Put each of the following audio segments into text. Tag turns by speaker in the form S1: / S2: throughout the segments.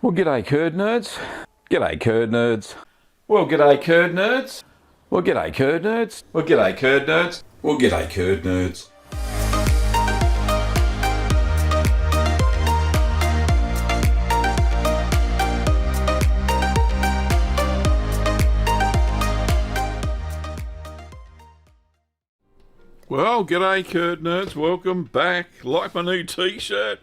S1: Well, g'day, curd nerds. G'day, curd nerds. Well, g'day, curd nerds. Well, g'day, curd nerds. Well, g'day, curd nerds. Well, g'day, curd nerds. Well, g'day, curd nerds. Welcome back. Like my new t-shirt.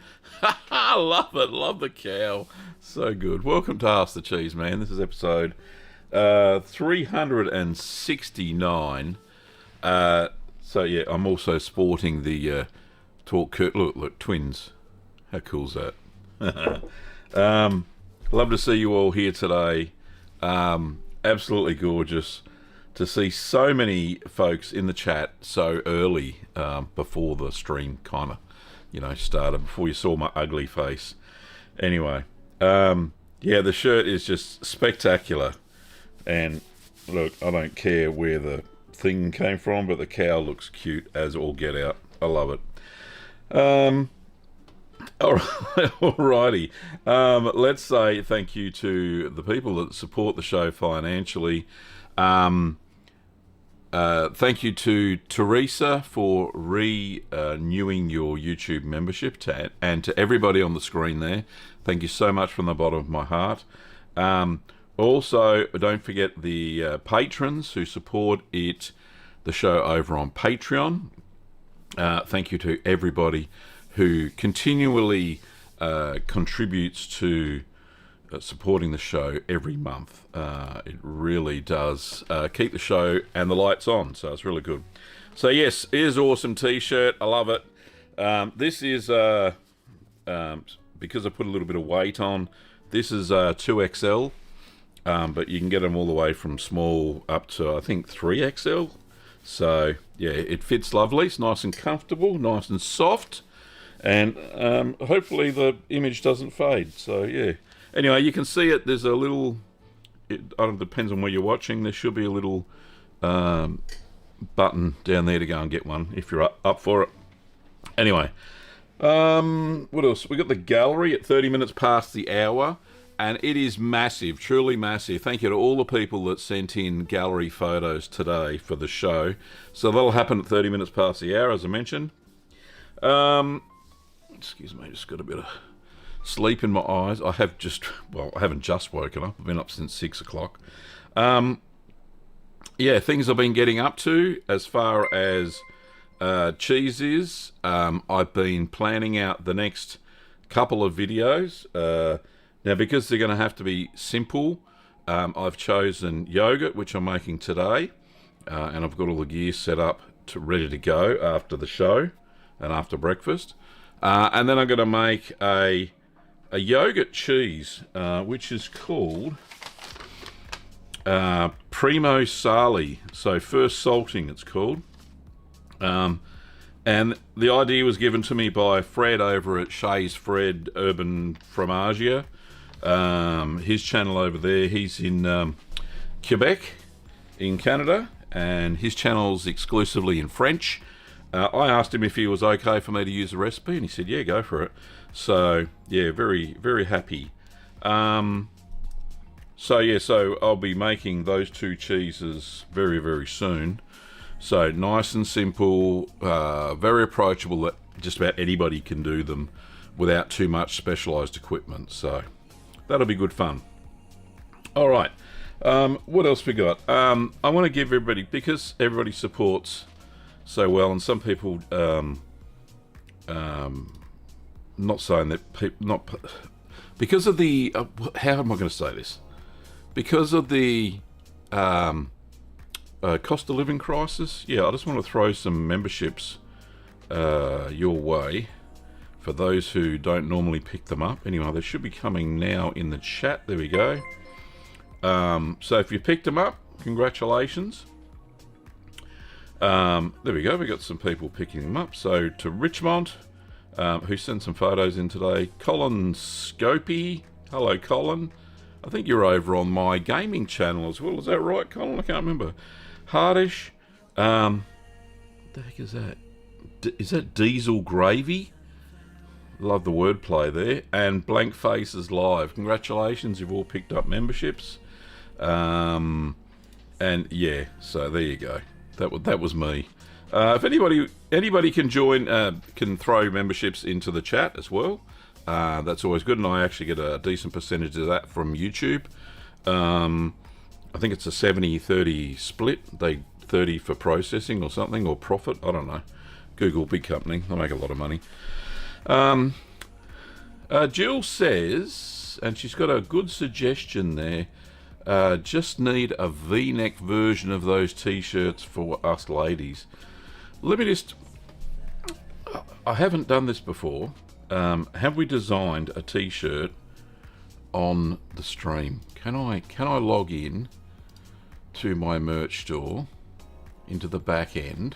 S1: I love it. Love the cow. So good. Welcome to Ask the Cheeseman. This is episode 369. So yeah, I'm also sporting the Talk Kurt. Look, twins. How cool's that? Love to see you all here today. Absolutely gorgeous to see so many folks in the chat so early before the stream kind of, started, before you saw my ugly face. Anyway, yeah, the shirt is just spectacular. And look, I don't care where the thing came from, but the cow looks cute as all get out. I love it. Alrighty. Let's say thank you to the people that support the show financially. Thank you to Teresa for renewing your YouTube membership, and to everybody on the screen there. Thank you so much from the bottom of my heart. Also, don't forget the patrons who support the show over on Patreon. Thank you to everybody who continually contributes to supporting the show every month. It really does keep the show and the lights on, so it's really good. So yes, it is an awesome t-shirt. I love it. This is because I put a little bit of weight on, this is 2XL, but you can get them all the way from small up to I think 3XL. So yeah, it fits lovely. It's nice and comfortable, nice and soft, and hopefully the image doesn't fade. So yeah. Anyway, you can see it. There's a little, depends on where you're watching. There should be a little button down there to go and get one if you're up for it. Anyway, what else? We got the gallery at 30 minutes past the hour, and it is massive, truly massive. Thank you to all the people that sent in gallery photos today for the show. So that'll happen at 30 minutes past the hour, as I mentioned. Excuse me, just got a bit of sleep in my eyes. I haven't just woken up. I've been up since 6 o'clock. Yeah, things I've been getting up to as far as cheese is. I've been planning out the next couple of videos. Now, because they're going to have to be simple, I've chosen yogurt, which I'm making today. And I've got all the gear set up ready to go after the show and after breakfast. And then I'm going to make a yogurt cheese, which is called Primo Sali. So first salting, it's called. And the idea was given to me by Fred over at Shays Fred Urban Fromagia. His channel over there, he's in Quebec in Canada, and his channel's exclusively in French. I asked him if he was okay for me to use the recipe, and he said, yeah, go for it. So, yeah, very, very happy. So I'll be making those two cheeses very, very soon. So, nice and simple, very approachable, that just about anybody can do them without too much specialised equipment. So, that'll be good fun. All right. What else we got? I want to give everybody, because everybody supports so well, and some people not saying that people because of the how am I going to say this, because of the cost of living crisis. Yeah, I just want to throw some memberships your way for those who don't normally pick them up. Anyway, they should be coming now in the chat. There we go. So if you picked them up, congratulations. There we go. We got some people picking them up. So to Richmond, who sent some photos in today. Colin Scopey. Hello, Colin. I think you're over on my gaming channel as well. Is that right, Colin? I can't remember. Hardish. What the heck is that? Is that Diesel Gravy? Love the wordplay there. And Blank Faces Live. Congratulations, you've all picked up memberships. And yeah, so there you go. That was me. If anybody can join, can throw memberships into the chat as well. That's always good, and I actually get a decent percentage of that from YouTube. I think it's a 70-30 split. They 30 for processing or something, or profit. I don't know. Google, big company. They make a lot of money. Jill says, and she's got a good suggestion there. Just need a V-neck version of those t-shirts for us ladies. Let me just... I haven't done this before. Have we designed a t-shirt on the stream? Can I log in to my merch store into the back end?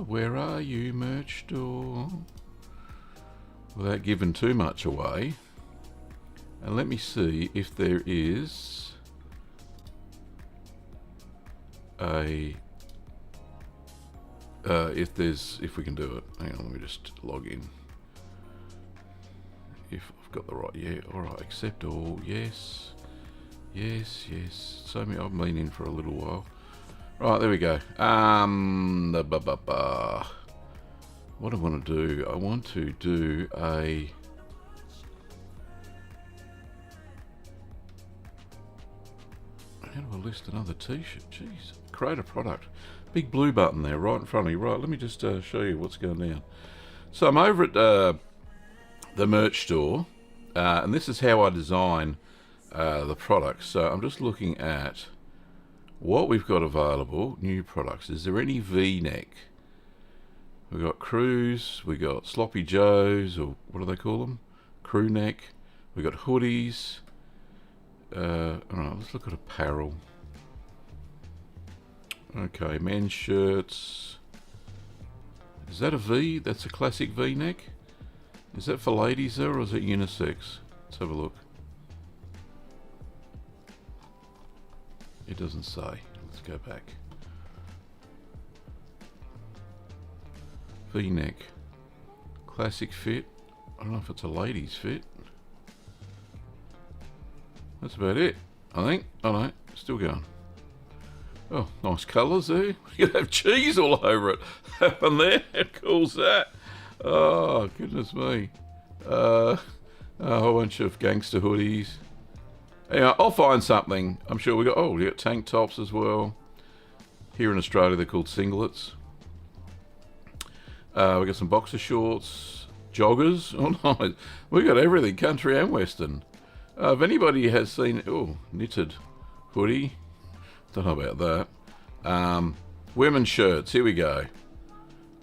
S1: Where are you, merch store? Without giving too much away. And let me see if there is a if we can do it. Hang on, let me just log in. If I've got the right, yeah, all right, accept all, yes. So I've been in for a little while. Right, there we go. What I want to do, I want to do a... How do I list another t-shirt? Jeez, create a product. Big blue button there, right in front of you. Right, let me just show you what's going down. So I'm over at the merch store, and this is how I design the products. So I'm just looking at what we've got available, new products. Is there any V-neck? We've got crews, we got sloppy joes, or what do they call them? Crew neck. We've got hoodies. Alright, let's look at apparel. Okay, men's shirts. Is that a V? That's a classic V-neck? Is that for ladies there, or is it unisex? Let's have a look. It doesn't say. Let's go back. V-neck. Classic fit. I don't know if it's a ladies fit. That's about it, I think. Oh no, still going. Oh, nice colours there. You could have cheese all over it. Happened there. How cool's that? Oh, goodness me. A whole bunch of gangster hoodies. Anyway, I'll find something. I'm sure we got tank tops as well. Here in Australia, they're called singlets. We got some boxer shorts, joggers. Oh no, we got everything, country and western. If anybody has seen, knitted hoodie, don't know about that. Women's shirts, here we go.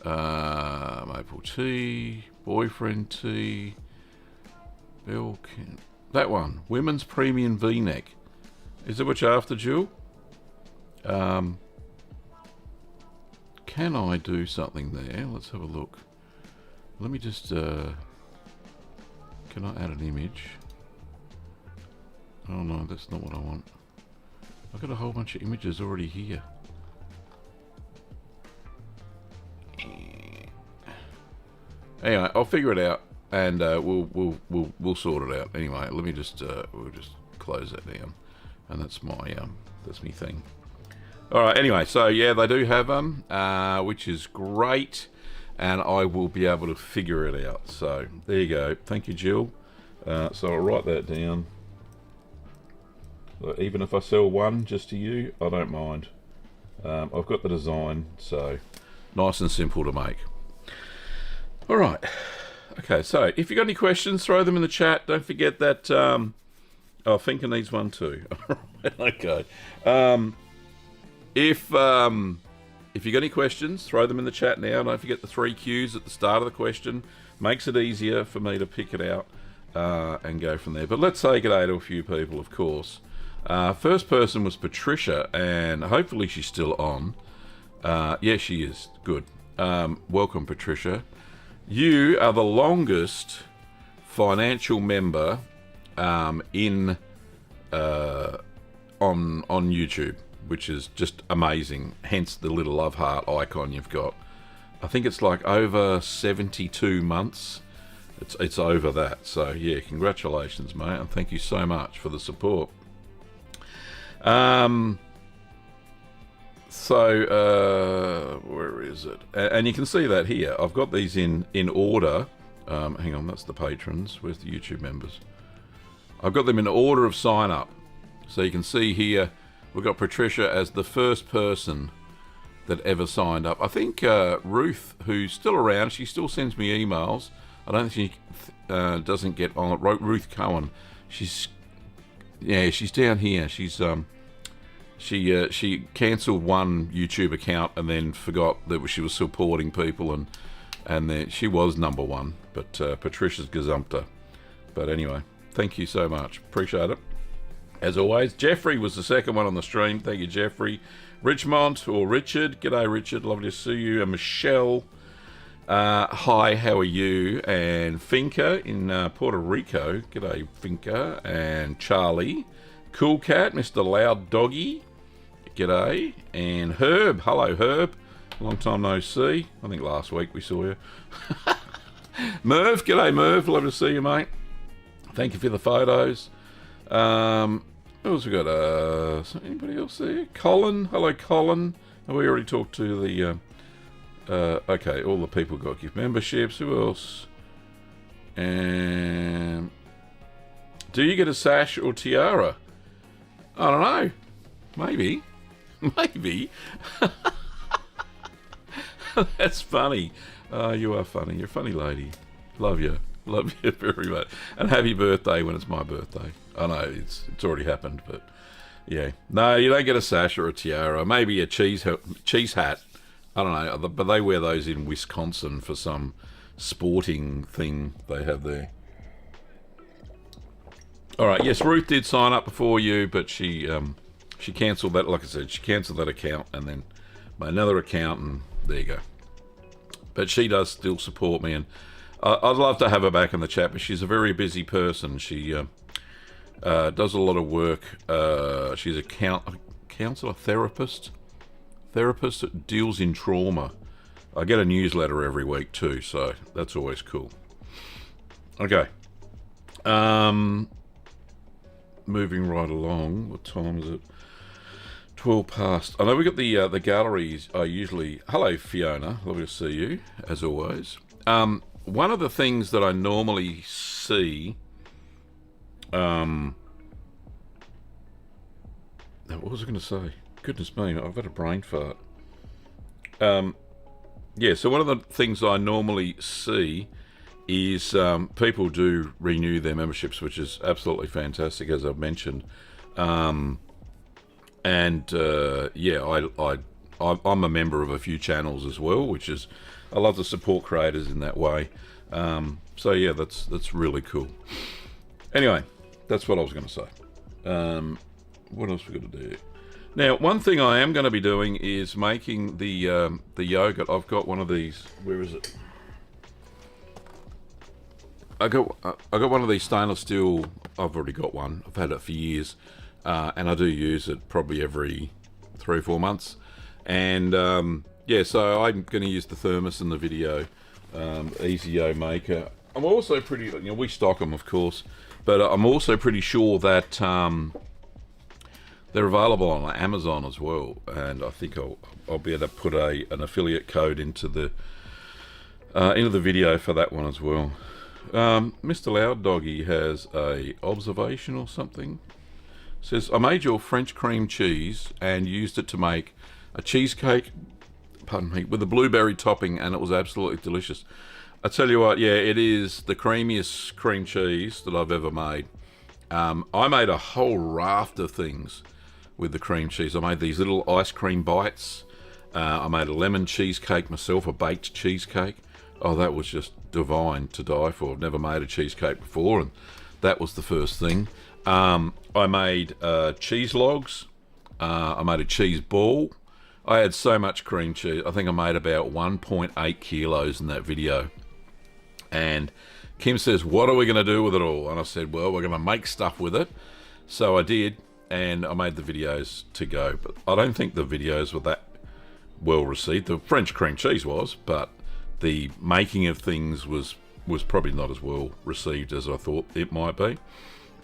S1: Maple tee, boyfriend tee, Belkin. That one, women's premium V-neck. Is that what you're after, Jill? Can I do something there? Let's have a look. Let me just, can I add an image? Oh no, that's not what I want. I've got a whole bunch of images already here. Anyway, I'll figure it out, and we'll sort it out. Anyway, let me just we'll just close that down, and that's me thing. All right. Anyway, so yeah, they do have them, which is great, and I will be able to figure it out. So there you go. Thank you, Jill. So I'll write that down. Even if I sell one just to you, I don't mind. I've got the design, so nice and simple to make. All right. Okay, so if you've got any questions, throw them in the chat. Don't forget that... Finker needs one too. Okay. If you've got any questions, throw them in the chat now. Don't forget the 3 Qs at the start of the question. Makes it easier for me to pick it out and go from there. But let's say good day to a few people, of course. First person was Patricia, and hopefully she's still on. Yeah, she is. Good. Welcome, Patricia. You are the longest financial member on YouTube, which is just amazing. Hence the little love heart icon you've got. I think it's like over 72 months. It's over that. So yeah, congratulations, mate, and thank you so much for the support. So where is it? And you can see that here. I've got these in order. Hang on, that's the patrons. Where's the YouTube members? I've got them in order of sign up. So you can see here, we've got Patricia as the first person that ever signed up. I think Ruth, who's still around, she still sends me emails. I don't think she doesn't get on it. Ruth Cohen, she's down here. She's she cancelled one YouTube account and then forgot that she was supporting people, and then she was number one, but Patricia's gazumped her. But anyway, thank you so much, appreciate it. As always, Jeffrey was the second one on the stream. Thank you, Jeffrey. Richmond, or Richard. G'day, Richard. Lovely to see you. And Michelle. Hi, how are you? And Finca in Puerto Rico. G'day, Finca. And Charlie. Cool Cat, Mr. Loud Doggy. G'day. And Herb. Hello, Herb. Long time no see. I think last week we saw you. Merv. G'day, Merv. Love to see you, mate. Thank you for the photos. Who else we got? Anybody else there? Colin. Hello, Colin. Oh, we already talked to the... okay, all the people got gift memberships. Who else? And do you get a sash or tiara? I don't know. Maybe. Maybe. That's funny. You are funny. You're a funny lady. Love you. Love you very much. And happy birthday when it's my birthday. I know it's already happened, but yeah. No, you don't get a sash or a tiara. Maybe a cheese hat. I don't know. But they wear those in Wisconsin for some sporting thing they have there. All right. Yes, Ruth did sign up before you, but she cancelled that. Like I said, she cancelled that account and then made another account, and there you go. But she does still support me, and I'd love to have her back in the chat, but she's a very busy person. She does a lot of work. She's a counselor, therapist that deals in trauma. I get a newsletter every week too, so that's always cool. Okay. Moving right along. What time is it? 12 past. I know we got the galleries. I usually... Hello, Fiona. Lovely to see you, as always. One of the things that I normally see... what was I going to say? Goodness me, I've had a brain fart. Yeah, so one of the things I normally see is people do renew their memberships, which is absolutely fantastic, as I've mentioned. Yeah, I'm a member of a few channels as well, which is, I love to support creators in that way. So yeah, that's really cool. Anyway, that's what I was going to say. What else we got to do? Now, one thing I am going to be doing is making the yogurt. I've got one of these. Where is it? I got one of these stainless steel. I've already got one. I've had it for years, and I do use it probably every 3 or 4 months. And yeah, so I'm going to use the thermos in the video. Easy-O maker. I'm also pretty. We stock them, of course, but I'm also pretty sure that they're available on Amazon as well. And I think I'll be able to put an affiliate code into the video for that one as well. Mr. Loud Doggy has a observation or something. It says, I made your French cream cheese and used it to make a cheesecake, pardon me, with a blueberry topping, and it was absolutely delicious. I tell you what, yeah, it is the creamiest cream cheese that I've ever made. I made a whole raft of things with the cream cheese. I made these little ice cream bites. I made a lemon cheesecake myself, a baked cheesecake. Oh, that was just divine to die for. I've never made a cheesecake before, and that was the first thing. I made cheese logs. I made a cheese ball. I had so much cream cheese. I think I made about 1.8 kilos in that video. And Kim says, what are we going to do with it all? And I said, well, we're going to make stuff with it. So I did, and I made the videos to go. But I don't think the videos were well received. The French cream cheese was, but the making of things was probably not as well received as I thought it might be.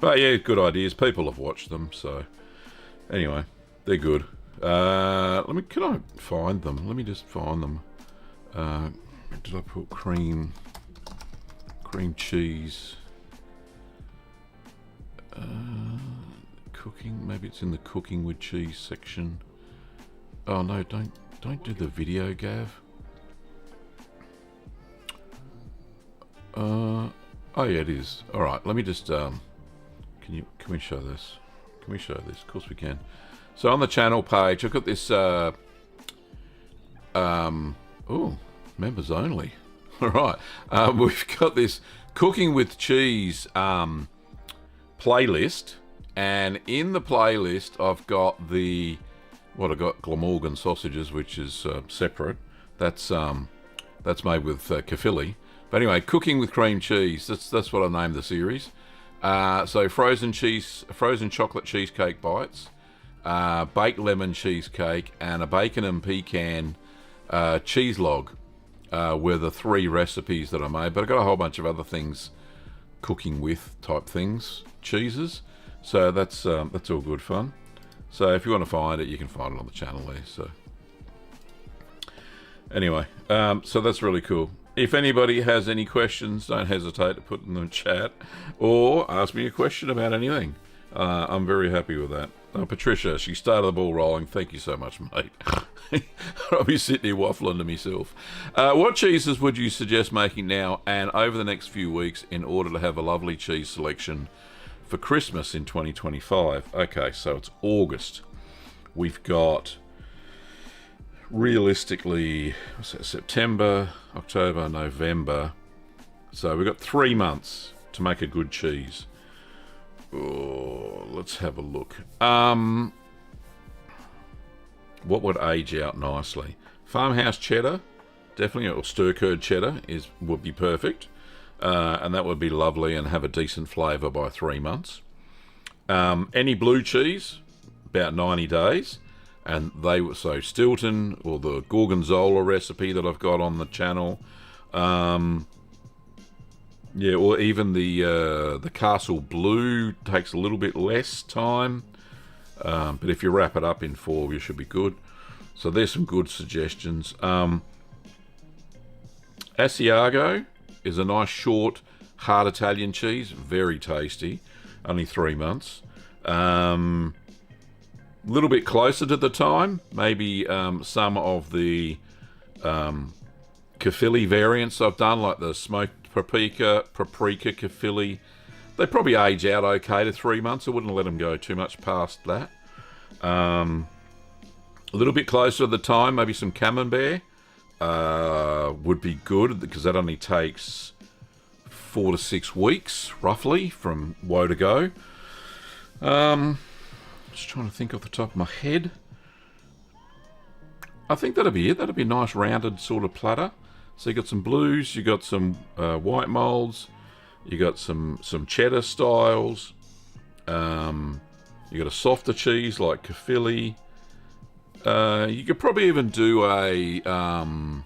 S1: But yeah, good ideas. People have watched them, so anyway, they're good. Can I find them? Let me just find them. Did I put cream cheese? Cooking? Maybe it's in the cooking with cheese section. Oh no! Don't do the video, Gav. Oh yeah, it is. All right. Let me just. Can we show this? Can we show this? Of course we can. So on the channel page, I've got this. Members only. All right. We've got this cooking with cheese playlist, and in the playlist, I've got I've got Glamorgan sausages, which is separate. That's made with kefili. But anyway, cooking with cream cheese. That's what I named the series. So frozen chocolate cheesecake bites, baked lemon cheesecake, and a bacon and pecan cheese log were the 3 recipes that I made. But I got a whole bunch of other things, cooking with type things, cheeses. So that's all good fun. So if you want to find it, you can find it on the channel there. So anyway, so that's really cool. If anybody has any questions, don't hesitate to put them in the chat or ask me a question about anything. I'm very happy with that. Patricia, she started the ball rolling. Thank you so much, mate. I'll be sitting here waffling to myself. What cheeses would you suggest making now and over the next few weeks in order to have a lovely cheese selection for Christmas in 2025? Okay, so it's August. We've got, realistically, September, October, November. So we've got 3 months to make a good cheese. Oh, let's have a look. What would age out nicely? Farmhouse cheddar, definitely, or stir curd cheddar would be perfect. And that would be lovely and have a decent flavour by 3 months. Any blue cheese, about 90 days. And so Stilton or the Gorgonzola recipe that I've got on the channel. Yeah, or even the Castle Blue takes a little bit less time. But if you wrap it up in 4, you should be good. So there's some good suggestions. Asiago is a nice short, hard Italian cheese. Very tasty. Only 3 months. Little bit closer to the time. Maybe some of the kefili variants I've done, like the smoked paprika kefili. They probably age out okay to 3 months. I wouldn't let them go too much past that. A little bit closer to the time, maybe some camembert would be good, because that only takes 4 to 6 weeks, roughly, from woe to go. Just trying to think off the top of my head. I think that'll be it. That'll be a nice rounded sort of platter. So you got some blues, you got some white molds, you got some cheddar styles. You got a softer cheese like kefili. You could probably even do and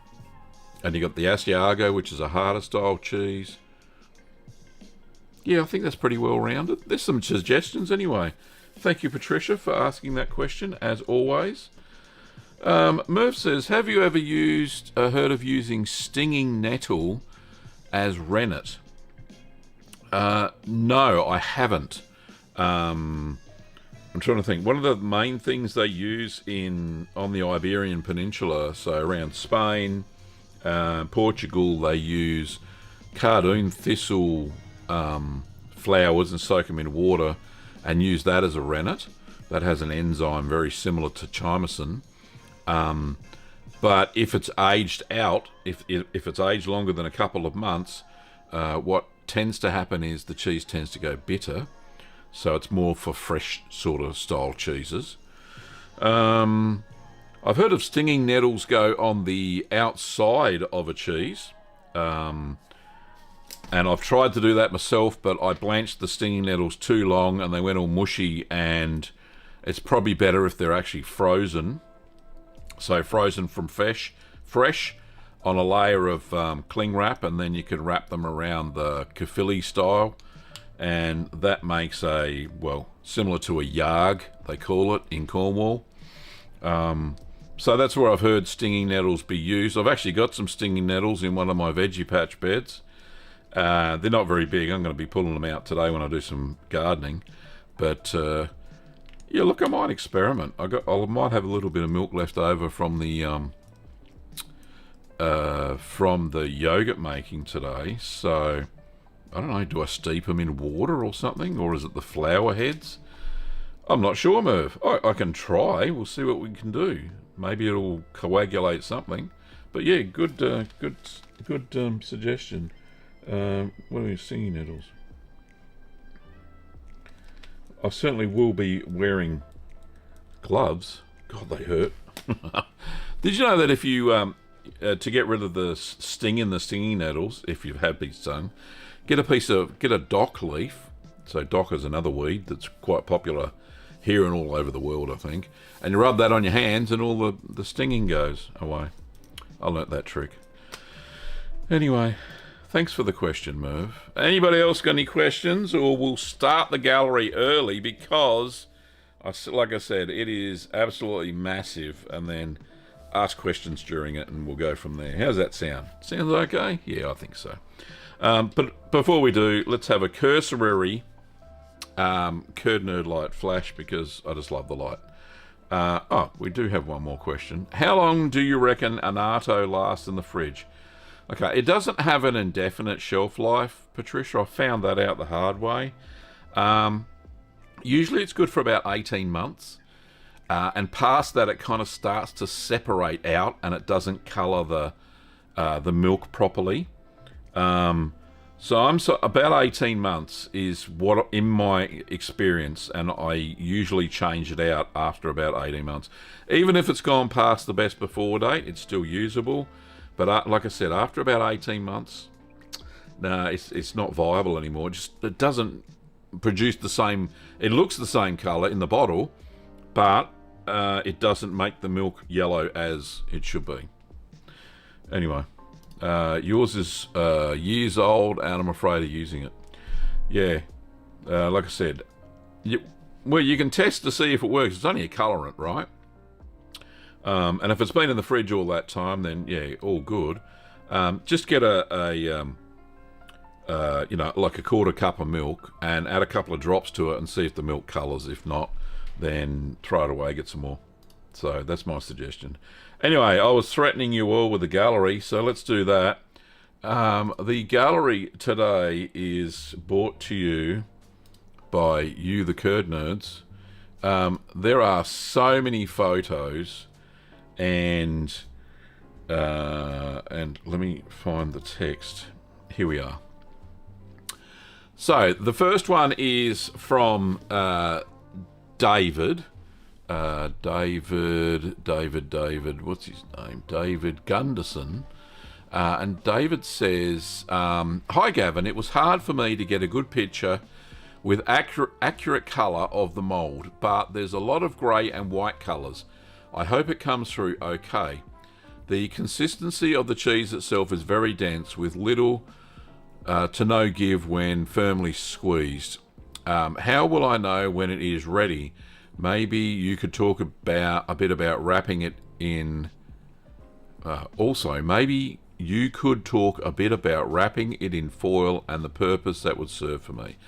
S1: you got the Asiago, which is a harder style cheese. Yeah, I think that's pretty well rounded. There's some suggestions anyway. Thank you, Patricia, for asking that question, as always. Murph says, have you ever heard of using stinging nettle as rennet? No, I haven't. I'm trying to think. One of the main things they use on the Iberian Peninsula, so around Spain, Portugal, they use cardoon thistle flowers and soak them in water and use that as a rennet. That has an enzyme very similar to chymosin. But if it's aged out, if it's aged longer than a couple of months, what tends to happen is the cheese tends to go bitter. So it's more for fresh sort of style cheeses. I've heard of stinging nettles go on the outside of a cheese. And I've tried to do that myself, but I blanched the stinging nettles too long and they went all mushy, and it's probably better if they're actually frozen. So frozen from fresh on a layer of cling wrap, and then you can wrap them around the kafili style, and that makes a, well, similar to a yarg, they call it in Cornwall. So that's where I've heard stinging nettles be used. I've actually got some stinging nettles in one of my veggie patch beds. They're not very big. I'm going to be pulling them out today when I do some gardening. But yeah, look, I might experiment. I might have a little bit of milk left over from the yogurt making today. So I don't know. Do I steep them in water or something, or is it the flower heads? I'm not sure, Merv. I can try. We'll see what we can do. Maybe it'll coagulate something. But yeah, good suggestion. What are we singing nettles? I certainly will be wearing gloves. God, they hurt. Did you know that if you to get rid of the sting in the stinging nettles, if you've had been stung, get a dock leaf. So dock is another weed that's quite popular here and all over the world, I think. And you rub that on your hands and all the stinging goes away. I learnt that trick. Anyway, thanks for the question, Merv. Anybody else got any questions? Or we'll start the gallery early because, like I said, it is absolutely massive. And then ask questions during it and we'll go from there. How's that sound? Sounds okay? Yeah, I think so. But before we do, let's have a cursory Curd Nerd Light flash because I just love the light. We do have one more question. How long do you reckon an Arto lasts in the fridge? Okay, it doesn't have an indefinite shelf life, Patricia. I found that out the hard way. Usually it's good for about 18 months. And past that, it kind of starts to separate out and it doesn't colour the milk properly. So about 18 months is what, in my experience, and I usually change it out after about 18 months. Even if it's gone past the best before date, it's still usable. But like I said, after about 18 months, no, it's not viable anymore. It doesn't produce the same. It looks the same colour in the bottle, but it doesn't make the milk yellow as it should be. Anyway. Yours is years old, and I'm afraid of using it. Yeah, like I said, you can test to see if it works. It's only a colorant, right? And if it's been in the fridge all that time, then yeah, all good. Just get like a quarter cup of milk and add a couple of drops to it and see if the milk colors. If not, then throw it away, get some more. So that's my suggestion. Anyway, I was threatening you all with the gallery, so let's do that. The gallery today is brought to you by you, the Curd Nerds. There are so many photos, and let me find the text. Here we are. So the first one is from David. David, what's his name? David Gunderson. And David says, hi Gavin, it was hard for me to get a good picture with accurate colour of the mould, but there's a lot of grey and white colours. I hope it comes through okay. The consistency of the cheese itself is very dense with little to no give when firmly squeezed. How will I know when it is ready? Maybe you could talk a bit about wrapping it in. Maybe you could talk a bit about wrapping it in foil and the purpose that would serve for me.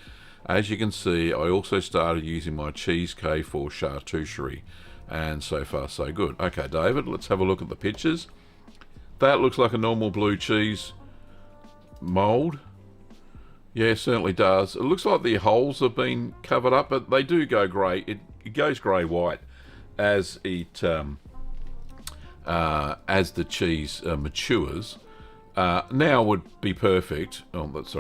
S1: As you can see, I also started using my cheese cave for charcuterie, and so far so good. Okay, David, let's have a look at the pictures. That looks like a normal blue cheese mould. Yeah, it certainly does. It looks like the holes have been covered up, but they do go grey. It goes grey-white as the cheese matures. Now would be perfect. Oh, that's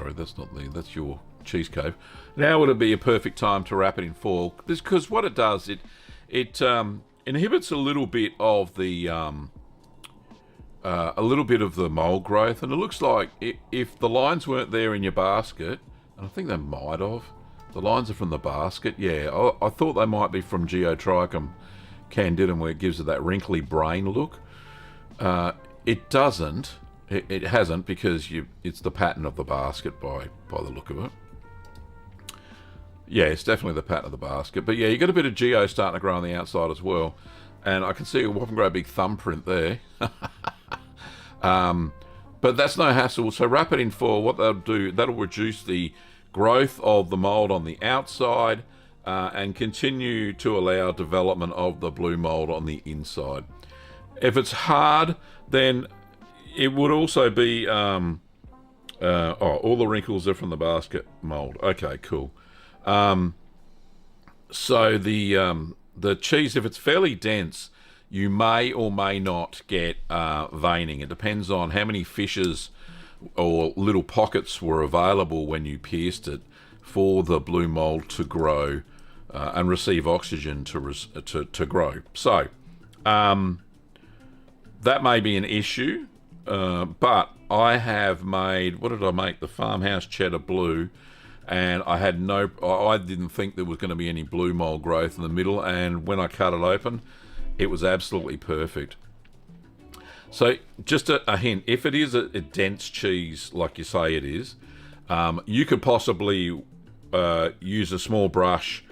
S1: your cheese cave. Now would it be a perfect time to wrap it in foil? Because what it does, it inhibits a little bit of the mold growth, and it looks like if the lines weren't there in your basket, and I think they might have. The lines are from the basket, yeah. I thought they might be from Geotrichum candidum where it gives it that wrinkly brain look. It doesn't. It hasn't, because it's the pattern of the basket by the look of it. Yeah, it's definitely the pattern of the basket. But yeah, you got a bit of geo starting to grow on the outside as well. And I can see a whopping great big thumbprint there. But that's no hassle. So wrap it in foil. What that'll do, that'll reduce the growth of the mold on the outside and continue to allow development of the blue mold on the inside. If it's hard, then it would also be... all the wrinkles are from the basket mold. Okay, cool. So the cheese, if it's fairly dense, you may or may not get veining. It depends on how many fissures or little pockets were available when you pierced it for the blue mold to grow and receive oxygen to grow. So that may be an issue, but I have made, what did I make? The Farmhouse Cheddar Blue. And I didn't think there was going to be any blue mold growth in the middle, and when I cut it open, it was absolutely perfect. So just a hint, if it is a dense cheese like you say it is, you could possibly use a small brush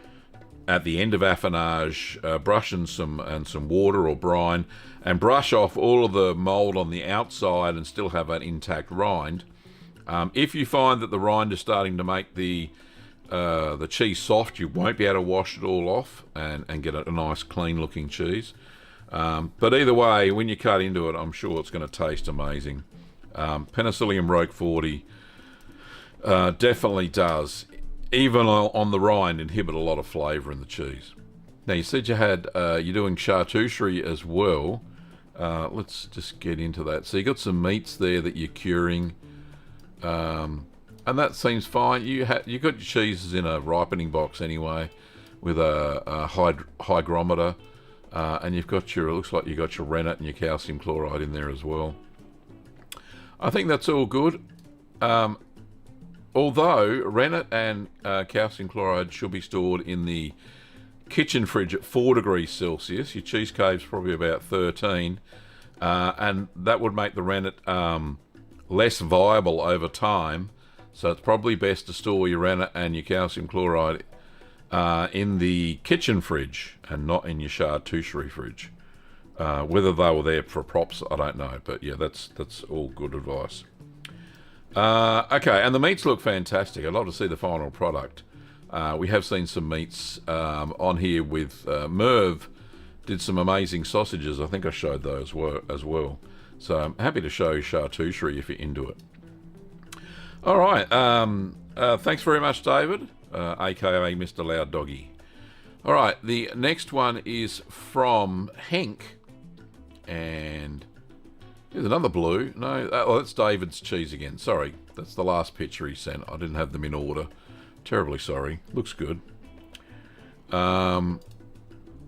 S1: at the end of affinage, brush in some water or brine, and brush off all of the mold on the outside and still have an intact rind. If you find that the rind is starting to make the cheese soft, you won't be able to wash it all off and get a nice clean looking cheese. But either way, when you cut into it, I'm sure it's going to taste amazing. Penicillium Roqueforti definitely does, even on the rind, inhibit a lot of flavour in the cheese. Now you said you're doing charcuterie as well. Let's just get into that. So you got some meats there that you're curing. And that seems fine. You got your cheeses in a ripening box anyway, with a hygrometer, and you've got looks like you got your rennet and your calcium chloride in there as well. I think that's all good. Although rennet and calcium chloride should be stored in the kitchen fridge at 4 degrees Celsius. Your cheese cave's probably about 13, and that would make the rennet less viable over time, so it's probably best to store your rennet and your calcium chloride in the kitchen fridge and not in your charcuterie fridge. Whether they were there for props, I don't know, but yeah, that's all good advice. Okay, and the meats look fantastic. I'd love to see the final product. We have seen some meats on here with Merv did some amazing sausages. I think I showed those as well. So I'm happy to show charcuterie if you're into it. All right. Thanks very much, David, a.k.a. Mr. Loud Doggy. All right. The next one is from Henk. And here's another blue. No, that's David's cheese again. Sorry. That's the last picture he sent. I didn't have them in order. Terribly sorry. Looks good. The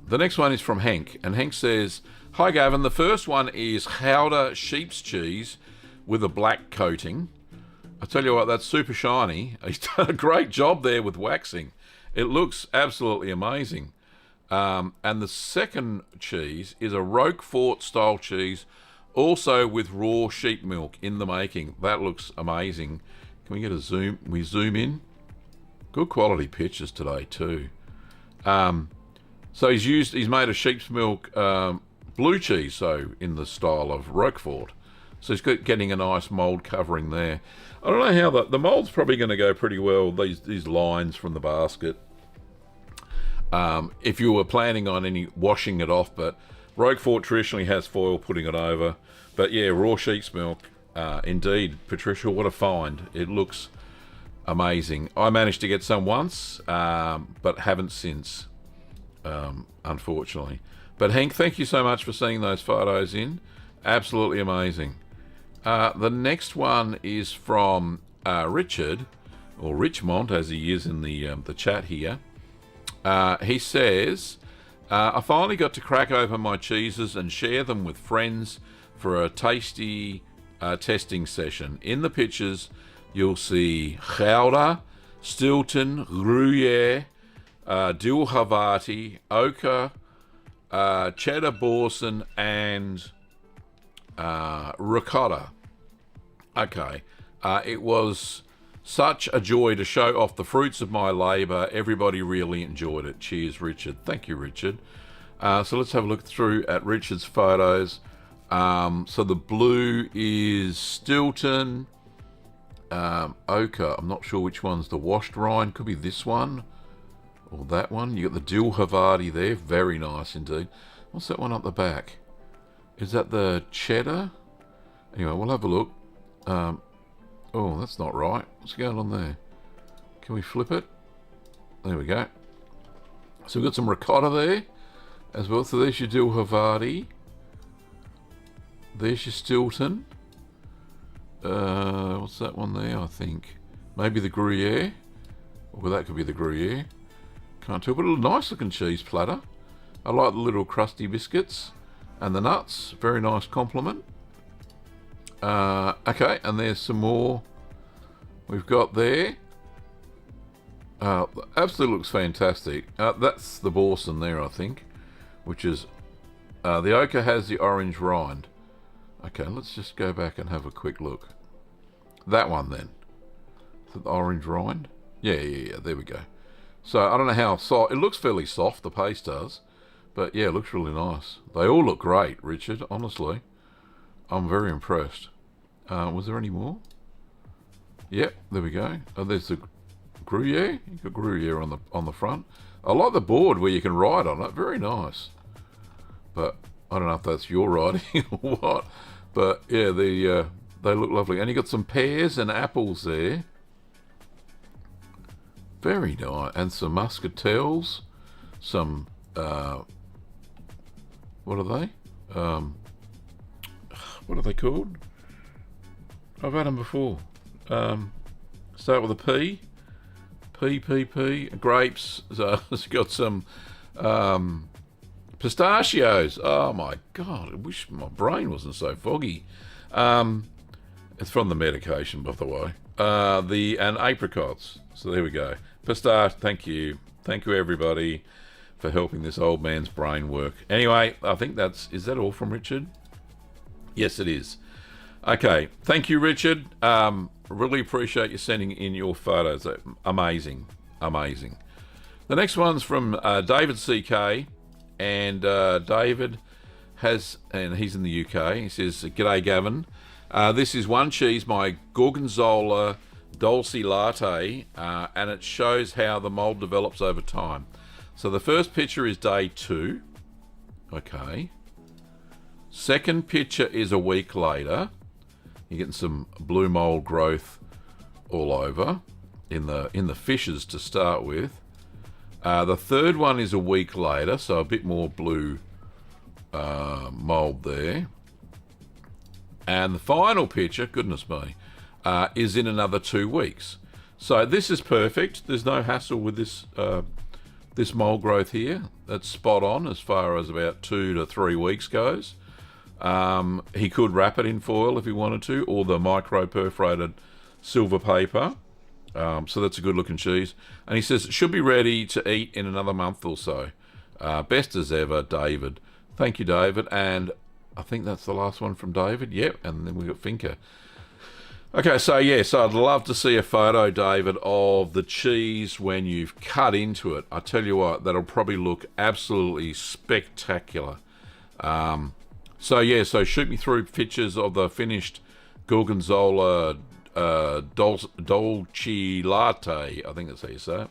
S1: next one is from Hank. And Hank says... Hi Gavin, the first one is Gouda sheep's cheese with a black coating. I tell you what, that's super shiny. He's done a great job there with waxing. It looks absolutely amazing. And the second cheese is a Roquefort style cheese, also with raw sheep milk in the making. That looks amazing. Can we get a zoom? We zoom in. Good quality pictures today too. So he's made a sheep's milk blue cheese, so in the style of Roquefort. So he's getting a nice mould covering there. I don't know how the mould's probably going to go pretty well, these lines from the basket. If you were planning on any washing it off, but Roquefort traditionally has foil putting it over. But yeah, raw sheep's milk, indeed. Patricia, what a find. It looks amazing. I managed to get some once, but haven't since, unfortunately. But Hank, thank you so much for sending those photos in. Absolutely amazing. The next one is from Richard, or Richmond, as he is in the chat here. He says, I finally got to crack open my cheeses and share them with friends for a tasty testing session. In the pictures, you'll see Gouda, Stilton, Gruyere, Dil Havati, Oka, cheddar, boursin, and ricotta. Okay. It was such a joy to show off the fruits of my labour. Everybody really enjoyed it. Cheers, Richard. Thank you, Richard. So let's have a look through at Richard's photos. So the blue is Stilton. Ochre. I'm not sure which one's the washed rind. Could be this one or that one. You got the dill Havarti there. Very nice indeed. What's that one up the back? Is that the cheddar? Anyway, we'll have a look. Oh, that's not right. What's going on there? Can we flip it? There we go. So we've got some ricotta there as well. So there's your dill Havarti. There's your Stilton. What's that one there? I think maybe the Gruyere. Well, that could be the Gruyere. Can't tell, but a nice looking cheese platter. I like the little crusty biscuits and the nuts. Very nice compliment. Okay, and there's some more we've got there. Absolutely looks fantastic. That's the boursin there, I think, which is the ochre has the orange rind. Okay, let's just go back and have a quick look. That one then. Is it the orange rind? Yeah, there we go. So I don't know how soft. It looks fairly soft, the paste does. But yeah, it looks really nice. They all look great, Richard, honestly. I'm very impressed. Was there any more? Yep, there we go. Oh, there's the Gruyere. You've got Gruyere on the front. I like the board where you can ride on it. Very nice. But I don't know if that's your riding or what. But yeah, they look lovely. And you got some pears and apples there. Very nice. And some muscatels. Some, what are they? What are they called? I've had them before. Start with a P. P. Grapes. So it's got some pistachios. Oh my God! I wish my brain wasn't so foggy. It's from the medication, by the way. And apricots. So there we go. Pistachio. Thank you everybody for helping this old man's brain work. Anyway, I think is that all from Richard? Yes, it is. Okay, thank you, Richard. Really appreciate you sending in your photos. Amazing. The next one's from David CK, and David and he's in the UK. He says, "G'day, Gavin. This is one cheese, my Gorgonzola Dulce Latte, and it shows how the mold develops over time. So the first picture is day 2. Okay. Second picture is a week later. You're getting some blue mold growth all over in the fishes to start with. The third one is a week later, so a bit more blue mold there. And the final picture, goodness me, is in another 2 weeks. So this is perfect. There's no hassle with this mold growth here. That's spot on as far as about 2 to 3 weeks goes. He could wrap it in foil if he wanted to, or the micro perforated silver paper. So that's a good looking cheese. And he says it should be ready to eat in another month or so. Best as ever, David. Thank you, David. And I think that's the last one from David. Yep. And then we've got Finker. Okay, so yes, I'd love to see a photo, David, of the cheese when you've cut into it. I tell you what, that'll probably look absolutely spectacular. So shoot me through pictures of the finished Gorgonzola Dolce Latte. I think that's how you say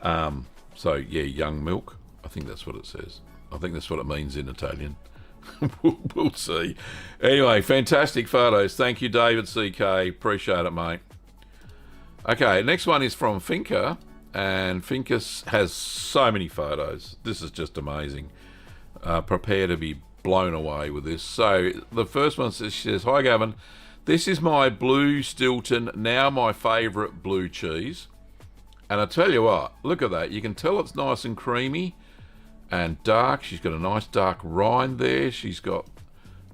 S1: it. Young milk. I think that's what it says. I think that's what it means in Italian. We'll see. Anyway, fantastic photos. Thank you, David CK. Appreciate it, mate. Okay, next one is from Finker, and Finker has so many photos. This is just amazing. Prepare to be blown away with this. So the first one says, she says, "Hi, Gavin. This is my blue Stilton, now my favourite blue cheese. And I tell you what, look at that. You can tell it's nice and creamy and dark. She's got a nice dark rind there. She's got,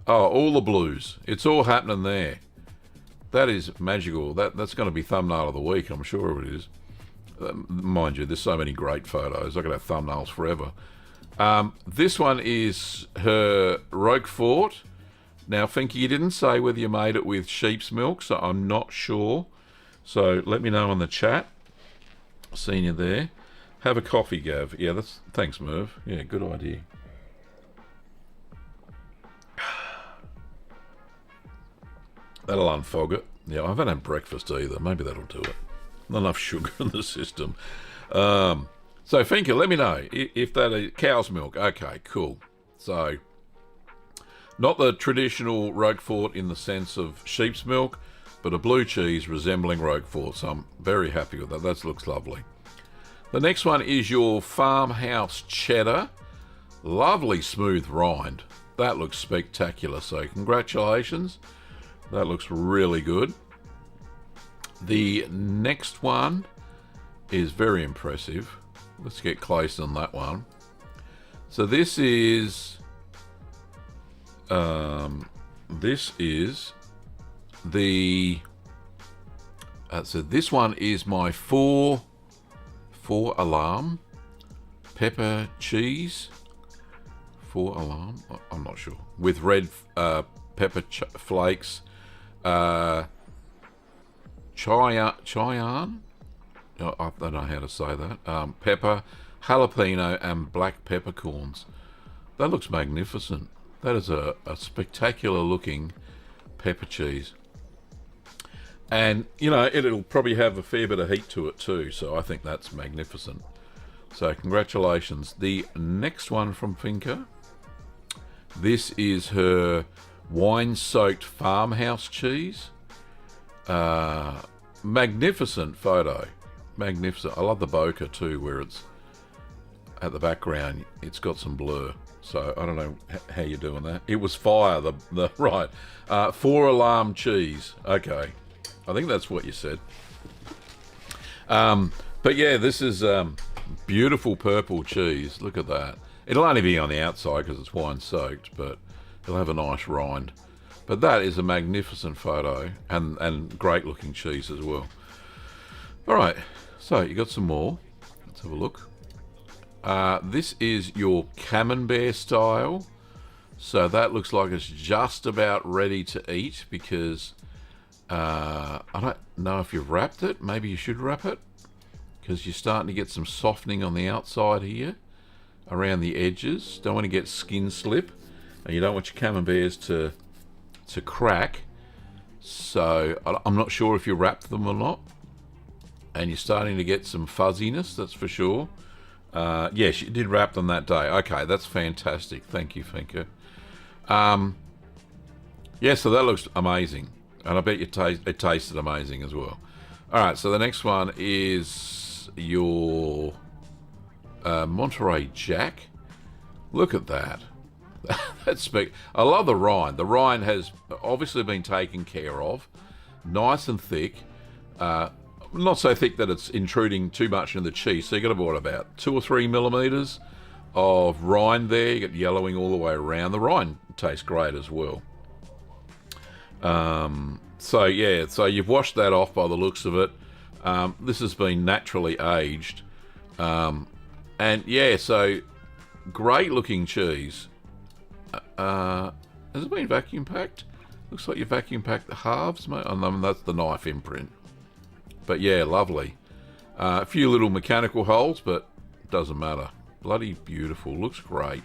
S1: all the blues. It's all happening there. That is magical. That's going to be thumbnail of the week, I'm sure it is. Mind you, there's so many great photos. I could have thumbnails forever. This one is her Roquefort. Now, Finky, you didn't say whether you made it with sheep's milk, so I'm not sure. So let me know in the chat. Seeing you there. Have a coffee, Gav. Yeah, thanks, Merv. Yeah, good idea. That'll unfog it. Yeah, I haven't had breakfast either. Maybe that'll do it. Not enough sugar in the system. So, Finka, let me know if that is cow's milk. Okay, cool. So, not the traditional Roquefort in the sense of sheep's milk, but a blue cheese resembling Roquefort. So I'm very happy with that. That looks lovely. The next one is your farmhouse cheddar. Lovely smooth rind. That looks spectacular. So congratulations. That looks really good. The next one is very impressive. Let's get close on that one. So this is the so this one is my four alarm pepper cheese. 4 alarm, I'm not sure, with red pepper flakes, Cheyenne. I don't know how to say that. Pepper, jalapeno, and black peppercorns. That looks magnificent. That is a spectacular looking pepper cheese. And, you know, it'll probably have a fair bit of heat to it too, so I think that's magnificent. So, congratulations. The next one from Finca. This is her wine-soaked farmhouse cheese. Magnificent photo. Magnificent. I love the bokeh too, where it's at the background. It's got some blur. So, I don't know how you're doing that. It was fire, right. 4 alarm cheese. Okay. I think that's what you said. But yeah, this is beautiful purple cheese. Look at that. It'll only be on the outside because it's wine soaked, but it'll have a nice rind. But that is a magnificent photo and great looking cheese as well. All right, so you got some more. Let's have a look. This is your camembert style. So that looks like it's just about ready to eat because I don't know if you've wrapped it. Maybe you should wrap it because you're starting to get some softening on the outside here around the edges. Don't want to get skin slip, and you don't want your camemberts to crack. So I'm not sure if you wrapped them or not, and you're starting to get some fuzziness, that's for sure. Yes, you did wrap them that day. Okay, that's fantastic. Thank you, Finca. Yeah, so that looks amazing. And I bet it tasted amazing as well. All right, so the next one is your Monterey Jack. Look at that. That's I love the rind. The rind has obviously been taken care of. Nice and thick. Not so thick that it's intruding too much into the cheese. So you've got about 2 or 3 millimeters of rind there. You got yellowing all the way around. The rind tastes great as well. So yeah, so you've washed that off by the looks of it. This has been naturally aged. And yeah, so great looking cheese. Has it been vacuum packed? Looks like you vacuum packed the halves, mate. I mean, that's the knife imprint. But yeah, lovely. A few little mechanical holes, but doesn't matter. Bloody beautiful. Looks great.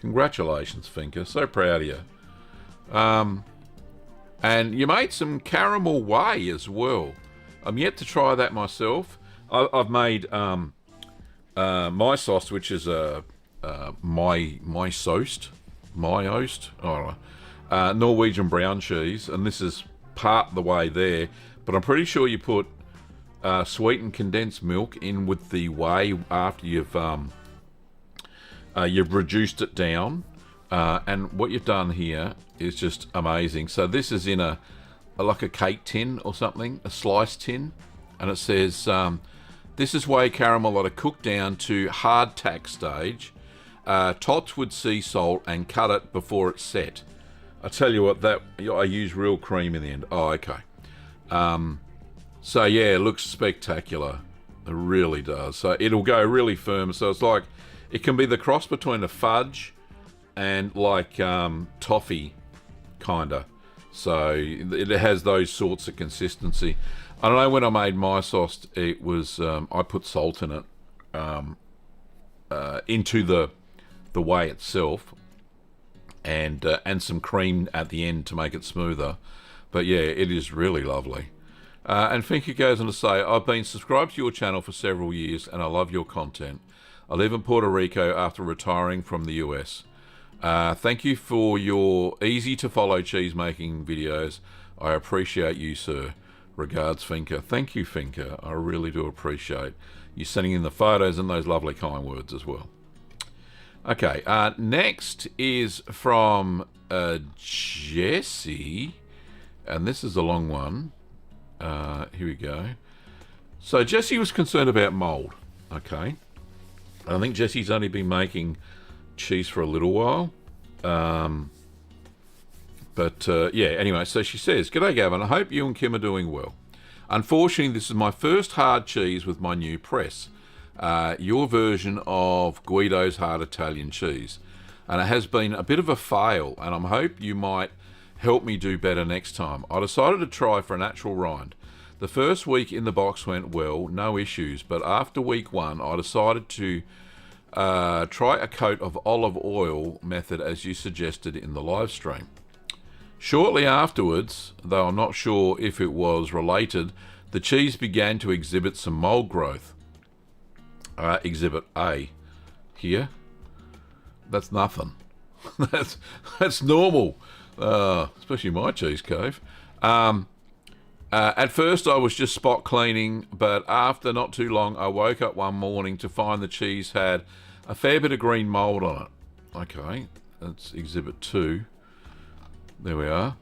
S1: Congratulations, Finca. So proud of you. And you made some caramel whey as well. I'm yet to try that myself. I've made my sauce, which is my soast, Norwegian brown cheese, and this is part the way there. But I'm pretty sure you put sweetened condensed milk in with the whey after you've reduced it down. And what you've done here is just amazing. So this is in like a cake tin or something, a slice tin, and it says this is whey caramel that are cooked down to hardtack stage. Tots with sea salt and cut it before it's set. I tell you what, that I use real cream in the end. Oh, okay. So yeah, it looks spectacular. It really does. So it'll go really firm. So it's like It can be the cross between a fudge and like toffee, kinda. So it has those sorts of consistency. I don't know, when I made my sauce, it was I put salt in it into the whey itself, and some cream at the end to make it smoother. But yeah, it is really lovely. And Finker goes on to say, I've been subscribed to your channel for several years and I love your content. I live in Puerto Rico after retiring from the US. Thank you for your easy to follow cheese making videos. I appreciate you, sir. Regards, Finker. Thank you, Finker. I really do appreciate you sending in the photos and those lovely kind words as well. Okay, next is from Jesse, and this is a long one. Here we go. So Jesse was concerned about mold. Okay, I think Jesse's only been making cheese for a little while. Yeah, anyway, so she says, G'day Gavin, I hope you and Kim are doing well. Unfortunately, this is my first hard cheese with my new press. Your version of Guido's hard Italian cheese. And it has been a bit of a fail, and I hope you might help me do better next time. I decided to try for a natural rind. The first week in the box went well, no issues, but after week 1, I decided to try a coat of olive oil method as you suggested in the live stream. Shortly afterwards, though I'm not sure if it was related, the cheese began to exhibit some mold growth. Exhibit A here. That's nothing. that's normal, especially my cheese cave. At first I was just spot cleaning, but after not too long I woke up one morning to find the cheese had a fair bit of green mold on it. Okay, that's exhibit 2. There we are.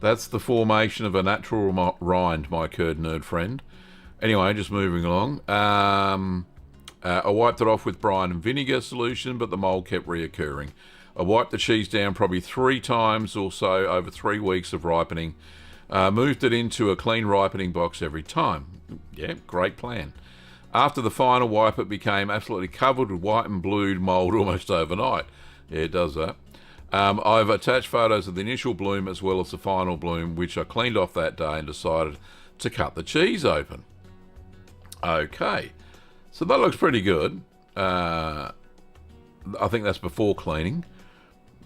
S1: That's the formation of a natural rind, my curd nerd friend. Anyway, just moving along. I wiped it off with brine and vinegar solution, but the mold kept reoccurring. I wiped the cheese down probably 3 times or so over 3 weeks of ripening. Moved it into a clean ripening box every time. Yeah, great plan. After the final wipe, it became absolutely covered with white and blued mold almost overnight. Yeah, it does that. I've attached photos of the initial bloom as well as the final bloom, which I cleaned off that day and decided to cut the cheese open. Okay, so that looks pretty good. I think that's before cleaning.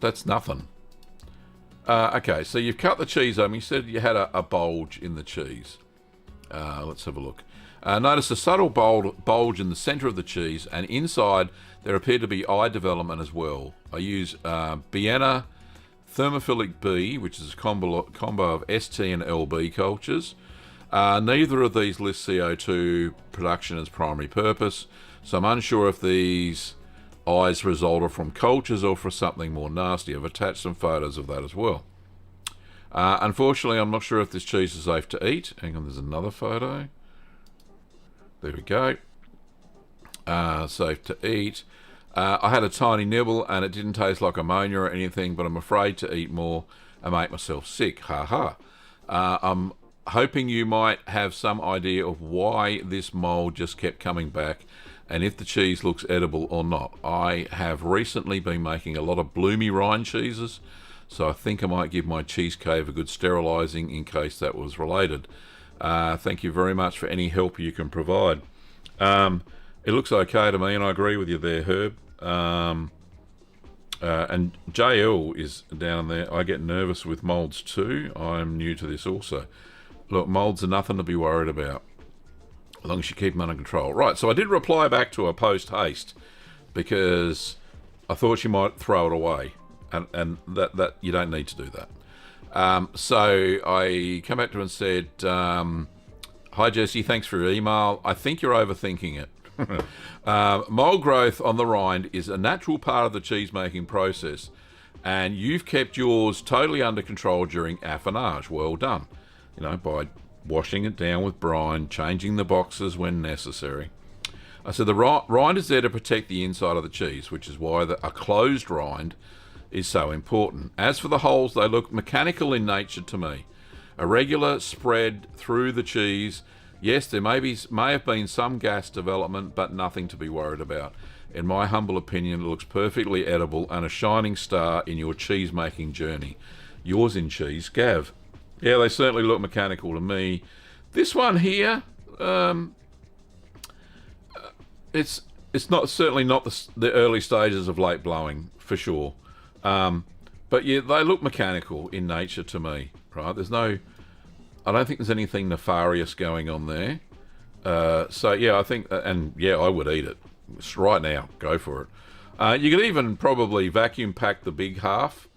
S1: That's nothing. Okay, so you've cut the cheese open. You said you had a bulge in the cheese. Let's have a look. Notice a subtle bulge in the center of the cheese, and inside there appeared to be eye development as well. I use Vienna Thermophilic B, which is a combo of ST and LB cultures. Neither of these list CO2 production as primary purpose, so I'm unsure if these eyes resulted from cultures or for something more nasty. I've attached some photos of that as well. Unfortunately, I'm not sure if this cheese is safe to eat. Hang on, there's another photo. There we go. Safe to eat. I had a tiny nibble and it didn't taste like ammonia or anything, but I'm afraid to eat more and make myself sick. Ha ha. I'm hoping you might have some idea of why this mold just kept coming back and if the cheese looks edible or not. I have recently been making a lot of bloomy rind cheeses, so I think I might give my cheese cave a good sterilizing in case that was related. Thank you very much for any help you can provide. It looks okay to me, and I agree with you there, Herb. And JL is down there. I get nervous with molds too. I'm new to this also. Look, molds are nothing to be worried about, as long as you keep them under control. Right, so I did reply back to her post-haste, because I thought she might throw it away, and that you don't need to do that. So I came back to her and said, hi Jesse, thanks for your email. I think you're overthinking it. Mold growth on the rind is a natural part of the cheese making process, and you've kept yours totally under control during affinage. Well done. You know, by washing it down with brine, changing the boxes when necessary. I said the rind is there to protect the inside of the cheese, which is why a closed rind is so important. As for the holes, they look mechanical in nature to me. A regular spread through the cheese. Yes, there may have been some gas development, but nothing to be worried about. In my humble opinion, it looks perfectly edible and a shining star in your cheese making journey. Yours in cheese, Gav. Yeah, they certainly look mechanical to me. This one here, it's not certainly not the early stages of late blowing for sure, but yeah, they look mechanical in nature to me. Right? I don't think there's anything nefarious going on there. So yeah, I think, and yeah, I would eat it right now. Go for it. You could even probably vacuum pack the big half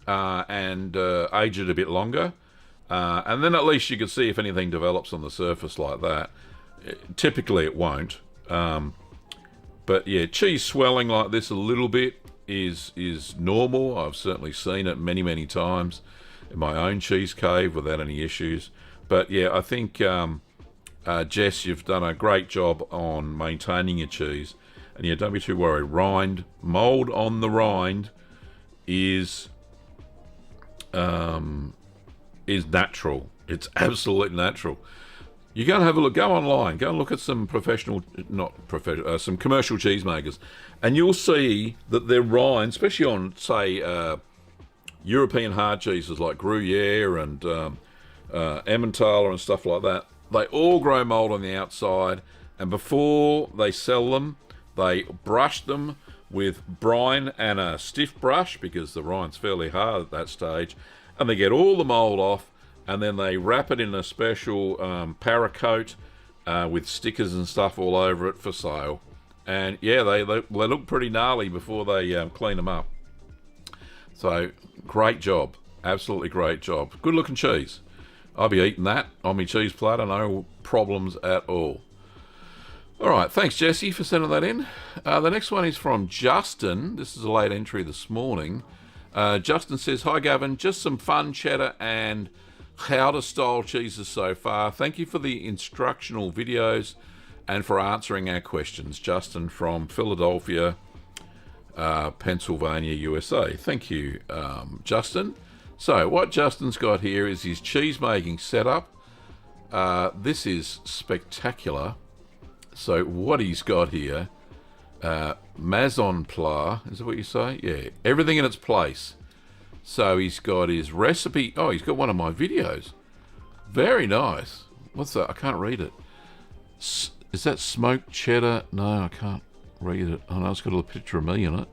S1: and age it a bit longer, and then at least you could see if anything develops on the surface like that. Typically, it won't. But yeah, cheese swelling like this a little bit is normal. I've certainly seen it many times in my own cheese cave without any issues. But yeah, I think Jess, you've done a great job on maintaining your cheese, and yeah, don't be too worried. Mold on the rind is natural. It's absolutely natural. You go and have a look. Go online. Go and look at some some commercial cheesemakers, and you'll see that their rind, especially on say European hard cheeses like Gruyere and Emmentaler and stuff like that, they all grow mold on the outside, and before they sell them, they brush them with brine and a stiff brush because the rind's fairly hard at that stage, and they get all the mold off. And then they wrap it in a special paracoat with stickers and stuff all over it for sale. And yeah, they look pretty gnarly before they clean them up. So great job, absolutely great job. Good looking cheese. I'll be eating that on my cheese platter, no problems at all. All right, thanks Jesse for sending that in. The next one is from Justin. This is a late entry this morning. Justin says, "Hi Gavin, just some fun cheddar and Chowder style cheeses so far. Thank you for the instructional videos and for answering our questions." Justin from Philadelphia, Pennsylvania, USA. Thank you, Justin. So what Justin's got here is his cheese making setup. This is spectacular. So what he's got here, maison plat, is that what you say? Yeah, everything in its place. So he's got his recipe. Oh, he's got one of my videos. Very nice. What's that? I can't read it. Is that smoked cheddar? No, I can't read it. Oh no, it's got a little picture of me in it.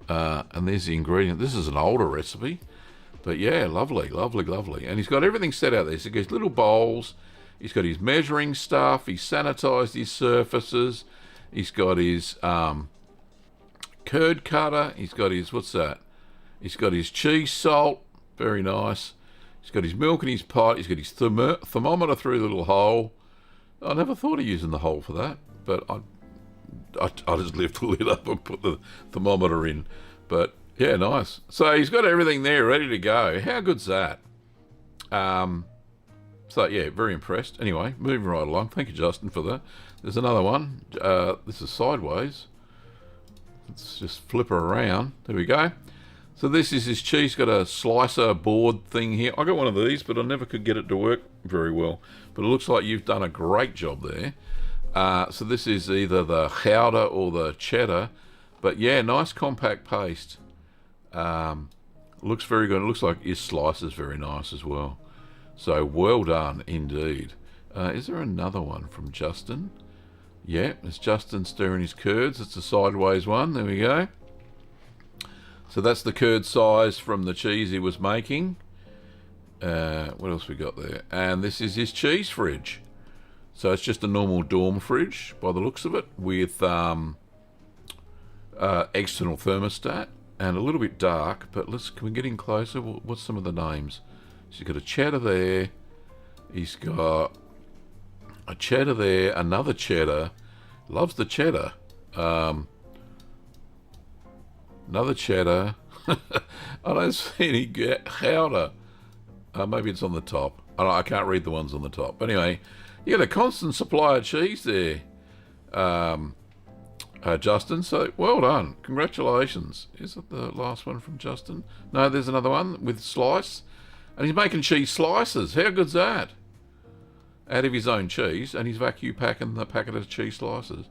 S1: And there's the ingredient. This is an older recipe. But yeah, lovely. And he's got everything set out there. So he's got his little bowls. He's got his measuring stuff. He's sanitized his surfaces. He's got his curd cutter. He's got his, what's that? He's got his cheese salt, very nice. He's got his milk in his pot. He's got his thermometer through the little hole. I never thought of using the hole for that, but I just lift the lid up and put the thermometer in. But yeah, nice. So he's got everything there ready to go. How good's that? So yeah, very impressed. Anyway, moving right along. Thank you, Justin, for that. There's another one. This is sideways. Let's just flip her around. There we go. So this is his cheese. Got a slicer board thing here. I got one of these, but I never could get it to work very well. But it looks like you've done a great job there. So this is either the chowder or the cheddar. But yeah, nice compact paste. Looks very good. It looks like his slice is very nice as well. So well done indeed. Is there another one from Justin? Yeah, it's Justin stirring his curds. It's a sideways one. There we go. So that's the curd size from the cheese he was making. What else we got there? And this is his cheese fridge. So it's just a normal dorm fridge by the looks of it, with external thermostat and a little bit dark. But can we get in closer? What's some of the names? So he's got a cheddar there. He's got a cheddar there. Another cheddar. Loves the cheddar. Another cheddar. I don't see any chowder. Maybe it's on the top. I can't read the ones on the top. But anyway, you got a constant supply of cheese there, Justin. So well done. Congratulations. Is it the last one from Justin? No, there's another one with slice. And he's making cheese slices. How good's that? Out of his own cheese. And he's vacuum packing the packet of cheese slices.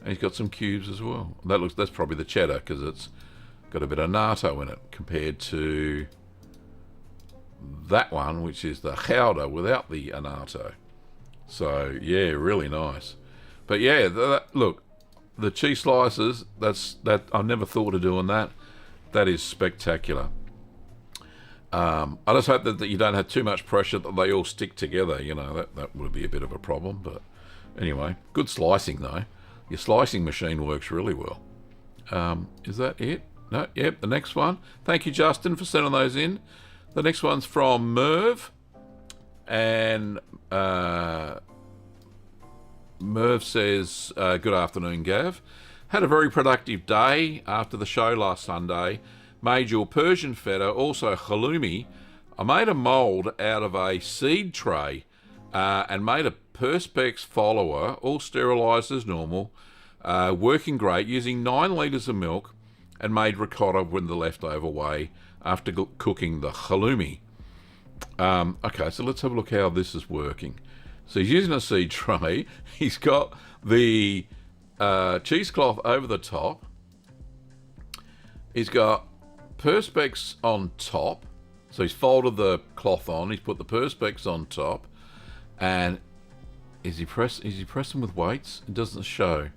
S1: And he's got some cubes as well. That's probably the cheddar because it's got a bit of natto in it compared to that one, which is the chowder without the annatto. So yeah, really nice. But yeah, look, the cheese slices. That I never thought of doing that. That is spectacular. I just hope that you don't have too much pressure that they all stick together. You know, that would be a bit of a problem. But anyway, good slicing though. Your slicing machine works really well. Is that it? No, yep, the next one. Thank you, Justin, for sending those in. The next one's from Merv. And Merv says, good afternoon, Gav. Had a very productive day after the show last Sunday. Made your Persian feta, also halloumi. I made a mould out of a seed tray and made a Perspex follower, all sterilised as normal, working great, using 9 litres of milk, and made ricotta with the leftover whey after cooking the halloumi. Okay, so let's have a look how this is working. So he's using a seed tray. He's got the cheesecloth over the top. He's got Perspex on top. So he's folded the cloth on. He's put the Perspex on top. And is he pressing with weights? It doesn't show.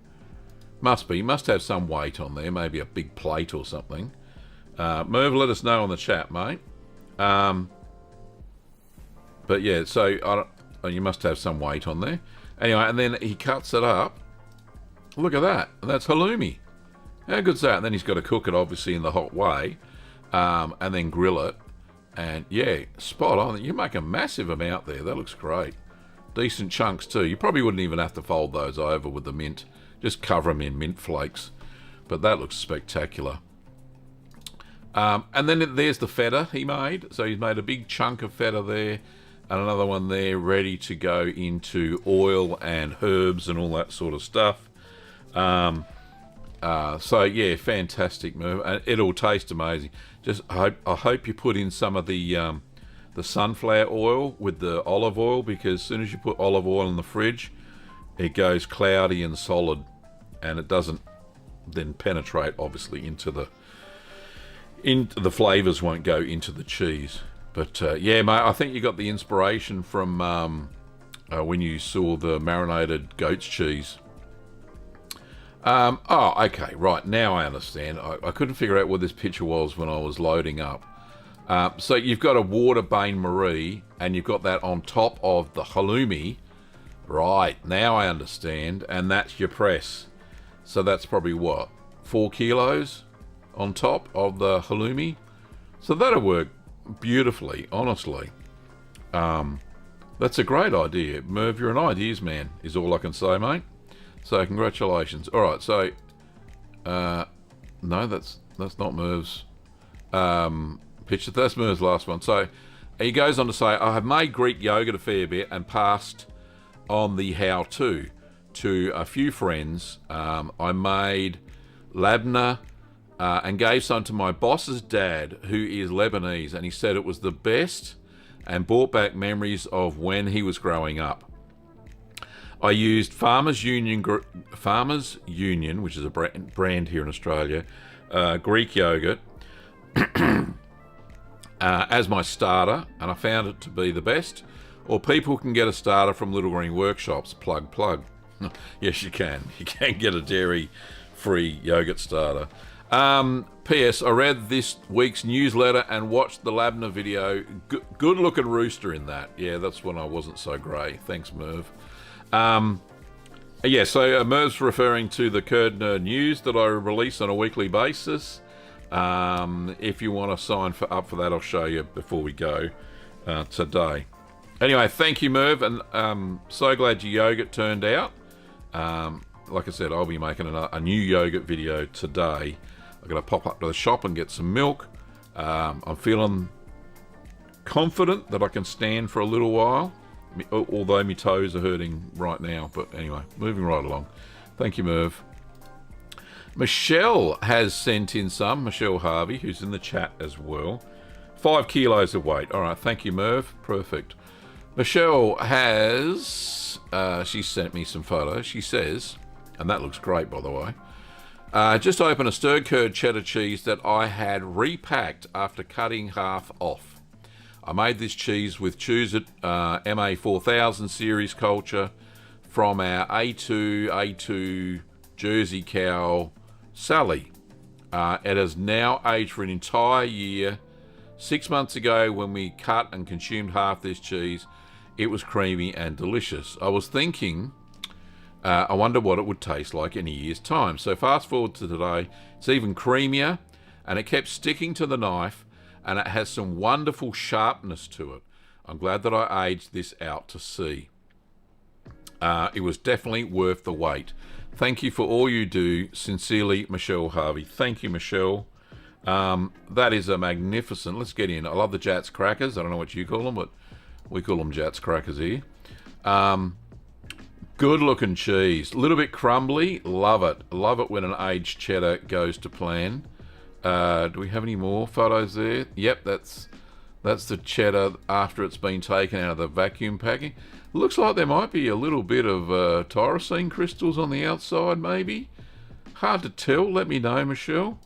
S1: Must be. He must have some weight on there. Maybe a big plate or something. Merv, let us know on the chat, mate. But yeah, so you must have some weight on there. Anyway, and then he cuts it up. Look at that. And that's halloumi. How good's that? And then he's got to cook it, obviously, in the hot way. And then grill it. And yeah, spot on. You make a massive amount there. That looks great. Decent chunks too. You probably wouldn't even have to fold those over with the mint. Just cover them in mint flakes. But that looks spectacular. And then there's the feta he made. So he's made a big chunk of feta there. And another one there ready to go into oil and herbs and all that sort of stuff. So yeah, fantastic move. And it'll taste amazing. I hope you put in some of the sunflower oil with the olive oil, because as soon as you put olive oil in the fridge, it goes cloudy and solid, and it doesn't then penetrate obviously into the flavors won't go into the cheese. But yeah, mate, I think you got the inspiration from when you saw the marinated goat's cheese. Oh, okay, right, now I understand. I couldn't figure out what this picture was when I was loading up. So you've got a water bain marie, and you've got that on top of the halloumi. Right, now I understand. And that's your press. So that's probably what, 4 kilos on top of the halloumi? So that'll work beautifully, honestly. That's a great idea. Merv, you're an ideas man, is all I can say, mate. So congratulations. All right, so no, that's not Merv's picture. That's Merv's last one. So he goes on to say, I have made Greek yogurt a fair bit and passed on the how-to a few friends. I made labna and gave some to my boss's dad, who is Lebanese, and he said it was the best and brought back memories of when he was growing up. I used Farmers Union, which is a brand here in Australia, Greek yogurt, as my starter, and I found it to be the best. Or people can get a starter from Little Green Workshops, plug. Yes, you can. You can get a dairy-free yogurt starter. P.S. I read this week's newsletter and watched the Labna video. Good-looking rooster in that. Yeah, that's when I wasn't so grey. Thanks, Merv. Yeah, so Merv's referring to the Curd Nerd News that I release on a weekly basis. If you want to sign up for that, I'll show you before we go today. Anyway, thank you, Merv, and so glad your yogurt turned out. Like I said, I'll be making a new yogurt video today. I'm going to pop up to the shop and get some milk. I'm feeling confident that I can stand for a little while, although my toes are hurting right now. But anyway, moving right along. Thank you, Merv. Michelle has sent in some. Michelle Harvey, who's in the chat as well. 5 kilos of weight. All right, thank you, Merv. Perfect. Michelle has... she sent me some photos. She says, And that looks great, by the way. Just opened a stirred curd cheddar cheese that I had repacked after cutting half off. I made this cheese with Choose It MA4000 series culture from our A2 Jersey cow, Sally. It has now aged for an entire year. 6 months ago, when we cut and consumed half this cheese, it was creamy and delicious. I was thinking, I wonder what it would taste like in a year's time. So fast forward to today, it's even creamier, and it kept sticking to the knife, and it has some wonderful sharpness to it. I'm glad that I aged this out to sea. It was definitely worth the wait. Thank you for all you do. Sincerely, Michelle Harvey. Thank you, Michelle. That is a magnificent... Let's get in. I love the Jats crackers. I don't know what you call them, but we call them Jats crackers here. Good looking cheese. A little bit crumbly. Love it. Love it when an aged cheddar goes to plan. Do we have any more photos there? Yep, that's the cheddar after it's been taken out of the vacuum packing. Looks like there might be a little bit of tyrosine crystals on the outside, maybe. Hard to tell. Let me know, Michelle.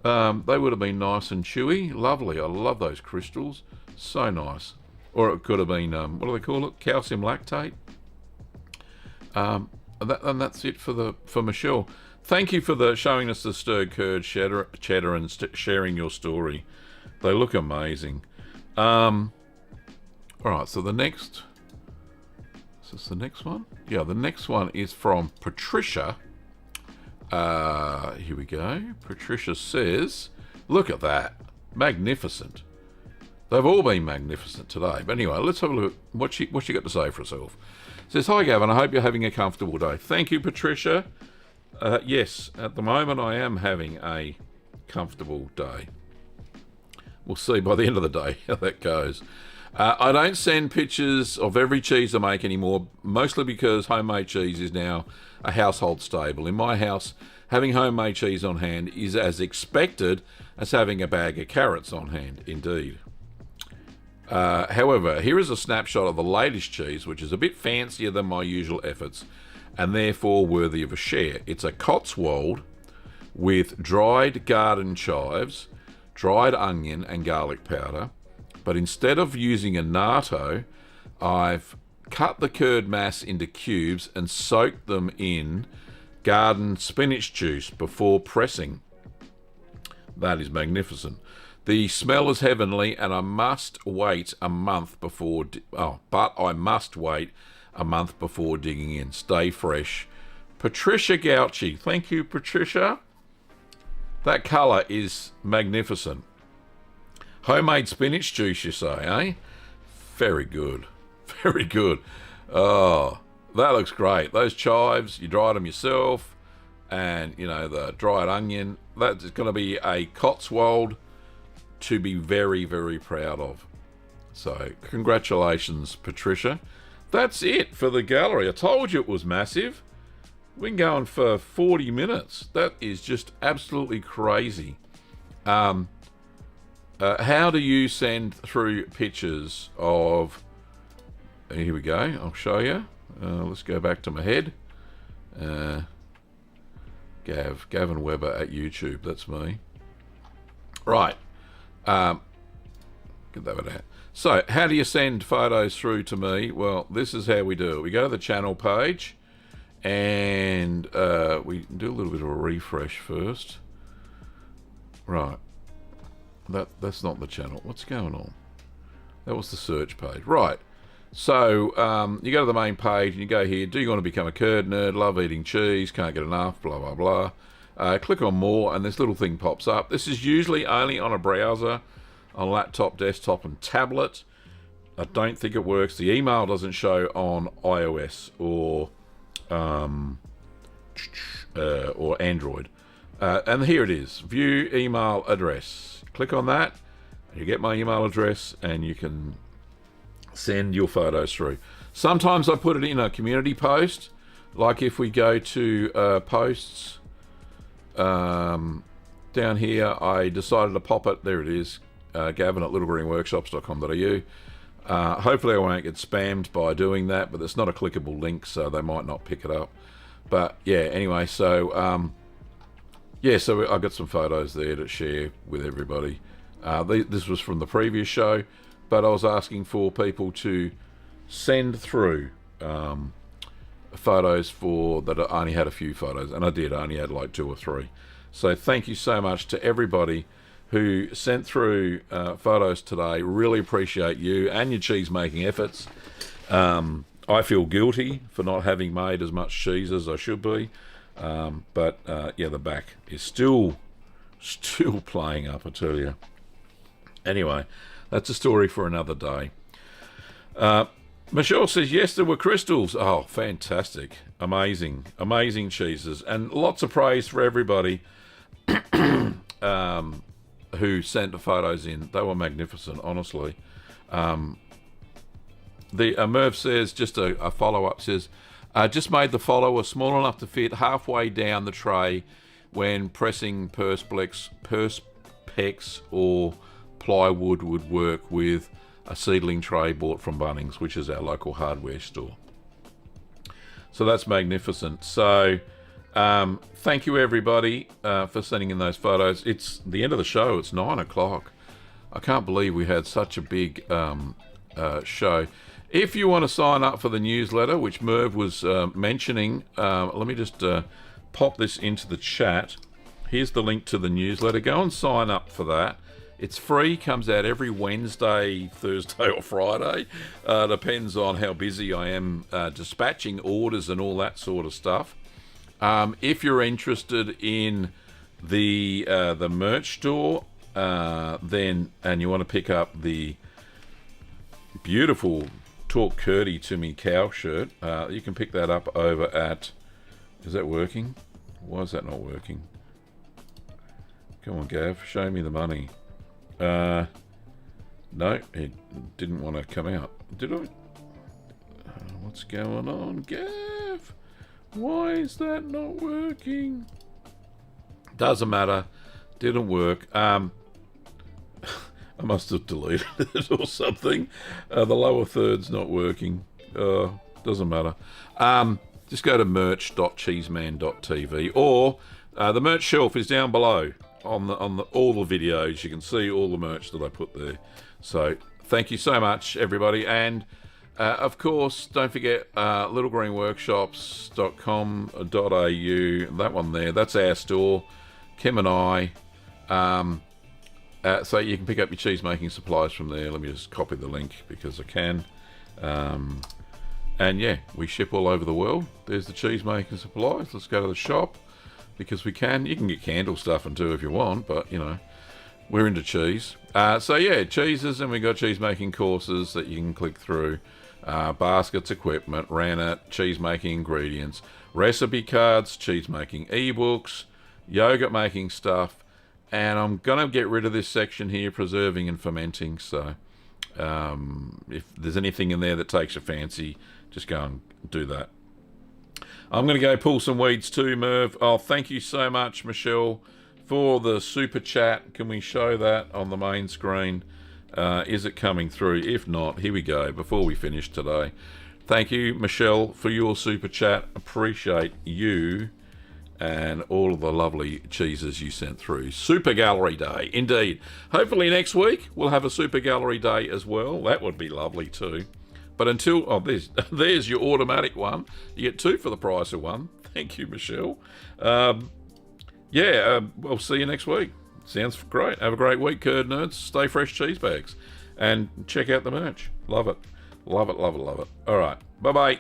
S1: They would have been nice and chewy. Lovely. I love those crystals. So nice. Or it could have been, what do they call it? Calcium lactate. And that's it for Michelle. Thank you for showing us the stirred curd cheddar and sharing your story. They look amazing. All right, so the next... Is this the next one? Yeah, the next one is from Patricia. Here we go. Patricia says, look at that. Magnificent. They've all been magnificent today. But anyway, let's have a look at what she got to say for herself. Says, hi Gavin, I hope you're having a comfortable day. Thank you, Patricia. Yes, at the moment I am having a comfortable day. We'll see by the end of the day how that goes. I don't send pictures of every cheese I make anymore, mostly because homemade cheese is now a household staple. In my house, having homemade cheese on hand is as expected as having a bag of carrots on hand, indeed. However, here is a snapshot of the latest cheese, which is a bit fancier than my usual efforts, and therefore worthy of a share. It's a Cotswold with dried garden chives, dried onion and garlic powder, but instead of using a natto, I've cut the curd mass into cubes and soaked them in garden spinach juice before pressing. That is magnificent. The smell is heavenly, and I must wait a month before... I must wait a month before digging in. Stay fresh. Patricia Gauchi. Thank you, Patricia. That colour is magnificent. Homemade spinach juice, you say, eh? Very good. Very good. Oh, that looks great. Those chives, you dried them yourself, and, you know, the dried onion. That's going to be a Cotswold to be very, very proud of. So, congratulations, Patricia. That's it for the gallery. I told you it was massive. We've been going for 40 minutes. That is just absolutely crazy. How do you send through pictures of... Here we go. I'll show you. Let's go back to my head. Gavin Weber at YouTube. That's me. Right. Get that out. So, how do you send photos through to me? Well, this is how we do it. We go to the channel page, and we do a little bit of a refresh first. Right. That's not the channel. What's going on? That was the search page. Right. So, you go to the main page, and you go here. Do you want to become a curd nerd? Love eating cheese. Can't get enough. Blah, blah, blah. Click on more, and this little thing pops up. This is usually only on a browser, on laptop, desktop, and tablet. I don't think it works. The email doesn't show on iOS or Android. And here it is. View email address. Click on that, and you get my email address, and you can send your photos through. Sometimes I put it in a community post, like if we go to posts. Down here, I decided to pop it. There it is. Gavin at littlegreenworkshops.com.au. Hopefully I won't get spammed by doing that, but it's not a clickable link, so they might not pick it up. But yeah, anyway, so yeah, so I got some photos there to share with everybody. This was from the previous show, but I was asking for people to send through photos that I only had a few photos, and I did. I only had like 2 or 3. So thank you so much to everybody who sent through photos today. Really appreciate you and your cheese making efforts. I feel guilty for not having made as much cheese as I should be, but yeah, the back is still playing up, I tell you. Anyway, that's a story for another day. Michelle says, yes, there were crystals. Oh, fantastic. Amazing cheeses. And lots of praise for everybody who sent the photos in. They were magnificent, honestly. Merv says, just a follow-up, says, just made the follower small enough to fit halfway down the tray when pressing perspex or plywood would work with a seedling tray bought from Bunnings, which is our local hardware store. So that's magnificent. So thank you, everybody, for sending in those photos. It's the end of the show. It's 9 o'clock. I can't believe we had such a big show. If you want to sign up for the newsletter, which Merv was mentioning, let me just pop this into the chat. Here's the link to the newsletter. Go and sign up for that. It's free, comes out every Wednesday, Thursday or Friday. Depends on how busy I am dispatching orders and all that sort of stuff. If you're interested in the merch store, and you want to pick up the beautiful Talk Curdy to Me cow shirt, you can pick that up over at... Is that working? Why is that not working? Come on, Gav, show me the money. No, it didn't want to come out. Did I? What's going on, Gav? Why is that not working? Doesn't matter. Didn't work. I must have deleted it or something. The lower third's not working. Doesn't matter. Just go to merch.cheeseman.tv, or the merch shelf is down below on all the videos. You can see all the merch that I put there. So thank you so much, everybody, and of course, don't forget littlegreenworkshops.com.au. That one there, that's our store. Kim and I. So you can pick up your cheese making supplies from there. Let me just copy the link because I can. And yeah, we ship all over the world. There's the cheese making supplies. Let's go to the shop because we can. You can get candle stuffing too if you want, but you know, we're into cheese. So yeah, cheeses, and we got cheese making courses that you can click through. Baskets, equipment, rennet, cheese making ingredients, recipe cards, cheese making ebooks, yogurt making stuff. And I'm going to get rid of this section here, preserving and fermenting. So if there's anything in there that takes your fancy, just go and do that. I'm going to go pull some weeds too, Merv. Oh, thank you so much, Michelle, for the super chat. Can we show that on the main screen? Is it coming through? If not, here we go, before we finish today. Thank you, Michelle, for your super chat. Appreciate you and all of the lovely cheeses you sent through. Super Gallery Day, indeed. Hopefully next week we'll have a Super Gallery Day as well. That would be lovely too. But until... Oh, there's your automatic one. You get 2 for the price of 1. Thank you, Michelle. We'll see you next week. Sounds great. Have a great week, Curd Nerds. Stay fresh cheese bags. And check out the merch. Love it. Love it, love it, love it. All right. Bye-bye.